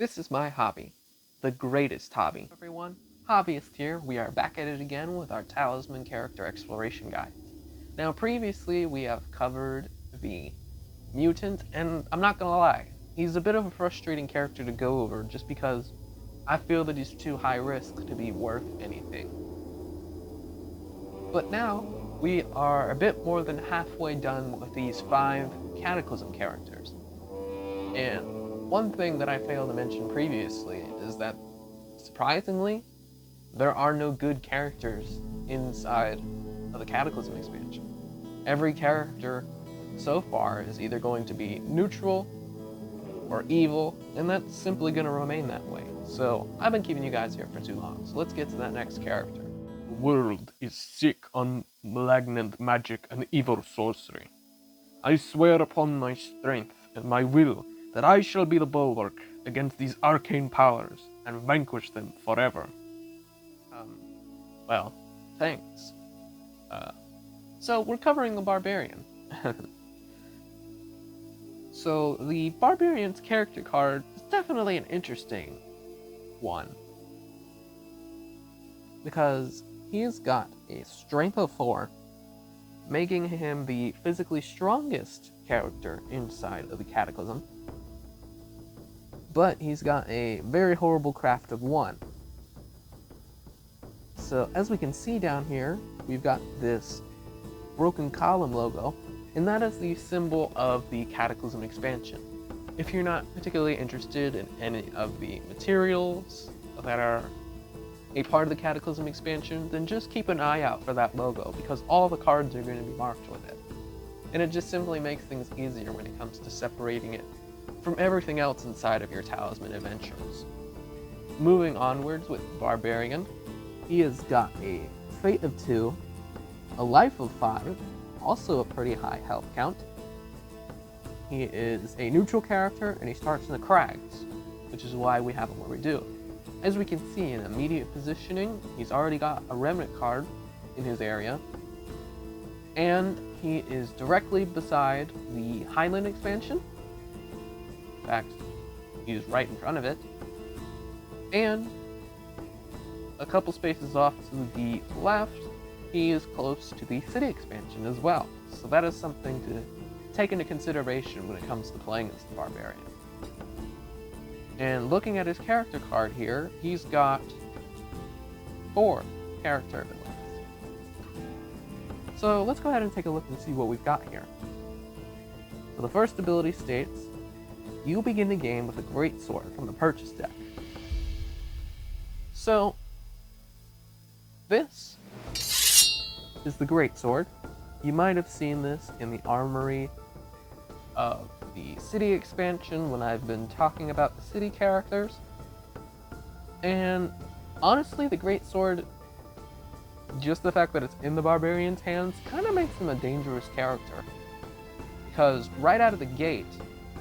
This is my hobby. The greatest hobby. Everyone, Hobbyist here. We are back at it again with our Talisman character exploration guide. Now previously we have covered the mutant, and I'm not gonna lie, he's a bit of a frustrating character to go over just because I feel that he's too high risk to be worth anything. But now we are a bit more than halfway done with these 5 Cataclysm characters. And one thing that I failed to mention previously is that, surprisingly, there are no good characters inside of the Cataclysm expansion. Every character so far is either going to be neutral or evil, and that's simply going to remain that way. So I've been keeping you guys here for too long, so let's get to that next character. The world is sick on malignant magic and evil sorcery. I swear upon my strength and my will that I shall be the bulwark against these arcane powers and vanquish them forever. Well, thanks. So we're covering the Barbarian. So the Barbarian's character card is definitely an interesting one, because he's got a strength of 4, making him the physically strongest character inside of the Cataclysm. But he's got a very horrible craft of 1. So as we can see down here, we've got this broken column logo, and that is the symbol of the Cataclysm Expansion. If you're not particularly interested in any of the materials that are a part of the Cataclysm Expansion, then just keep an eye out for that logo, because all the cards are going to be marked with it. And it just simply makes things easier when it comes to separating it from everything else inside of your Talisman adventures. Moving onwards with Barbarian, he has got a Fate of 2, a Life of 5, also a pretty high health count. He is a neutral character, and he starts in the Crags, which is why we have him where we do. As we can see in immediate positioning, he's already got a Remnant card in his area, and he is directly beside the Highland expansion. In fact, he's right in front of it, and a couple spaces off to the left, he is close to the City expansion as well. So that is something to take into consideration when it comes to playing as the Barbarian. And looking at his character card here, he's got 4 character abilities. So let's go ahead and take a look and see what we've got here. So the first ability states, you begin the game with a greatsword from the purchase deck. So this is the greatsword. You might have seen this in the armory of the City expansion when I've been talking about the City characters. And honestly, the greatsword, just the fact that it's in the Barbarian's hands, kind of makes him a dangerous character. Because right out of the gate,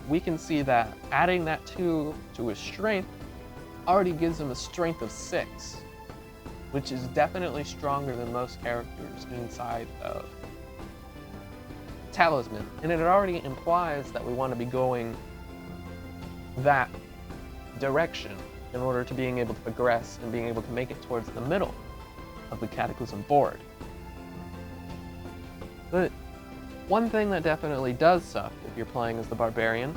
we can see that adding that 2 to his strength already gives him a strength of 6, which is definitely stronger than most characters inside of Talisman, and it already implies that we want to be going that direction in order to being able to progress and being able to make it towards the middle of the Cataclysm board. But one thing that definitely does suck if you're playing as the Barbarian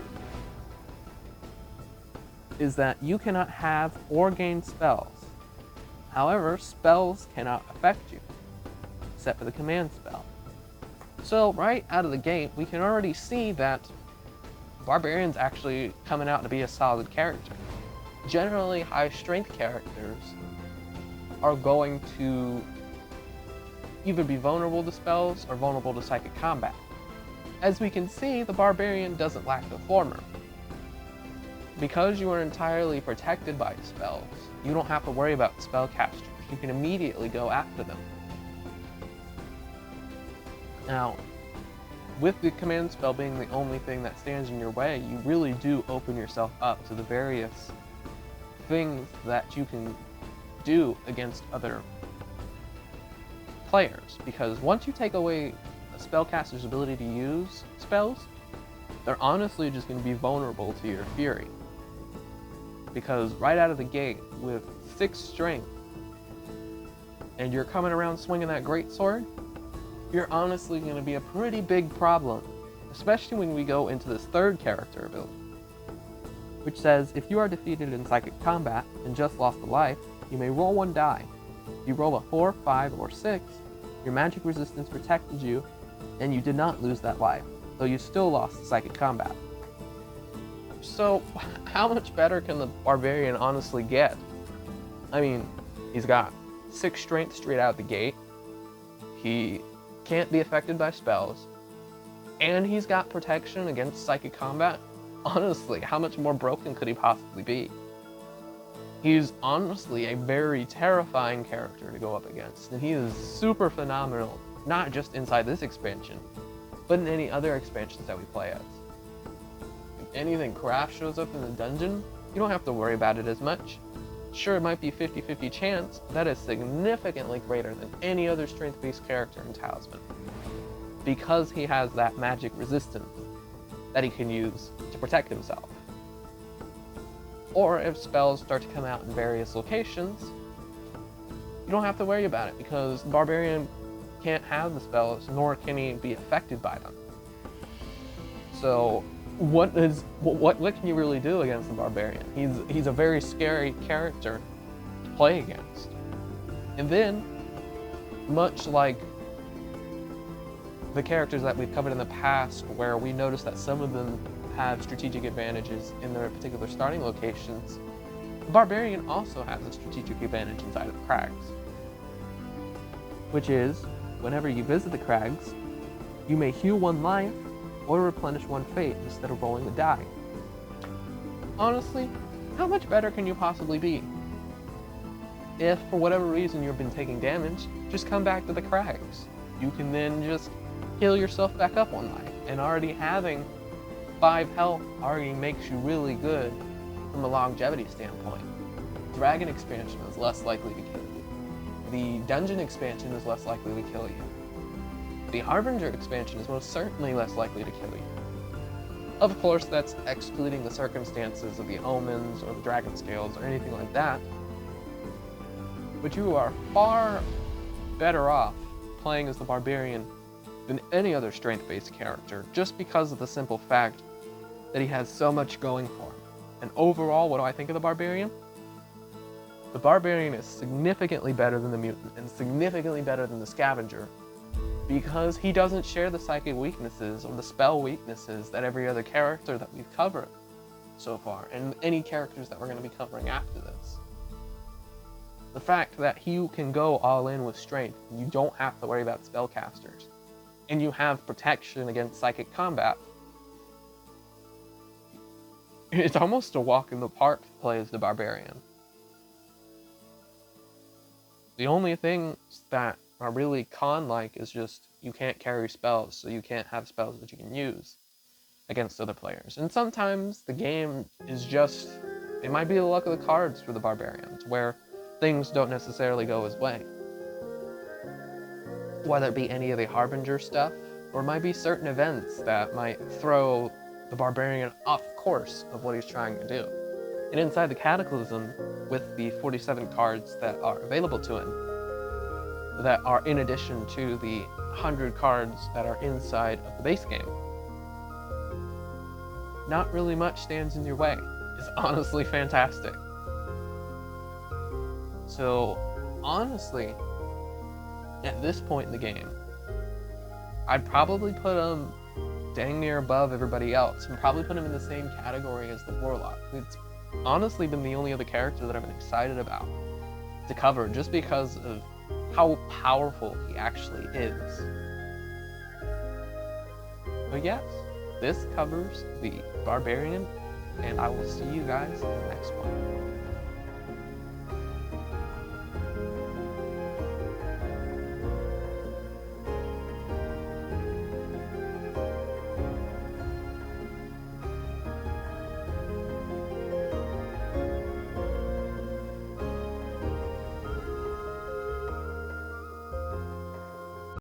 is that you cannot have or gain spells. However, spells cannot affect you, except for the command spell. So right out of the gate, we can already see that Barbarian's actually coming out to be a solid character. Generally, high strength characters are going to either be vulnerable to spells or vulnerable to psychic combat. As we can see, the Barbarian doesn't lack the former. Because you are entirely protected by spells, you don't have to worry about spellcasters. You can immediately go after them. Now, with the command spell being the only thing that stands in your way, you really do open yourself up to the various things that you can do against other players. Because once you take away a spellcaster's ability to use spells, they're honestly just going to be vulnerable to your fury. because right out of the gate with 6 strength, and you're coming around swinging that greatsword, you're honestly going to be a pretty big problem, especially when we go into this third character ability, which says if you are defeated in psychic combat and just lost a life, you may roll 1 die. If you roll a 4, 5, or 6, your magic resistance protected you, and you did not lose that life, though you still lost the psychic combat. So, how much better can the Barbarian honestly get? I mean, he's got 6 strength straight out the gate, he can't be affected by spells, and he's got protection against psychic combat. Honestly, how much more broken could he possibly be? He's honestly a very terrifying character to go up against, and he is super phenomenal, not just inside this expansion, but in any other expansions that we play as. If anything crap shows up in the dungeon, you don't have to worry about it as much. Sure, it might be 50-50 chance, but that is significantly greater than any other strength-based character in Talisman, because he has that magic resistance that he can use to protect himself. Or if spells start to come out in various locations, you don't have to worry about it, because the Barbarian can't have the spells, nor can he be affected by them. So what can you really do against the Barbarian? He's a very scary character to play against. And then, much like the characters that we've covered in the past, where we noticed that some of them have strategic advantages in their particular starting locations, the Barbarian also has a strategic advantage inside of the crags. Which is, whenever you visit the crags, you may heal 1 life or replenish 1 fate instead of rolling the die. Honestly, how much better can you possibly be? If, for whatever reason, you've been taking damage, just come back to the crags. You can then just heal yourself back up 1 life, and already having 5 health already makes you really good from a longevity standpoint. Dragon expansion is less likely to kill you. The dungeon expansion is less likely to kill you. The Harbinger expansion is most certainly less likely to kill you. Of course, that's excluding the circumstances of the omens or the dragon scales or anything like that. But you are far better off playing as the Barbarian than any other strength-based character, just because of the simple fact that he has so much going for him. And overall, what do I think of the Barbarian? The Barbarian is significantly better than the Mutant and significantly better than the Scavenger, because he doesn't share the psychic weaknesses or the spell weaknesses that every other character that we've covered so far, and any characters that we're going to be covering after this. The fact that you can go all in with strength, you don't have to worry about spellcasters, and you have protection against psychic combat. It's almost a walk in the park to play as the Barbarian. The only things that are really con-like is just you can't carry spells, so you can't have spells that you can use against other players. And sometimes the game is just, it might be the luck of the cards for the Barbarians, where things don't necessarily go his way. Whether it be any of the Harbinger stuff, or it might be certain events that might throw the Barbarian off course of what he's trying to do. And inside the Cataclysm, with the 47 cards that are available to him, that are in addition to the 100 cards that are inside of the base game, not really much stands in your way. It's honestly fantastic. So, honestly, at this point in the game, I'd probably put him dang near above everybody else, and probably put him in the same category as the Warlock. It's honestly been the only other character that I've been excited about to cover, just because of how powerful he actually is. But yes, this covers the Barbarian, and I will see you guys in the next one.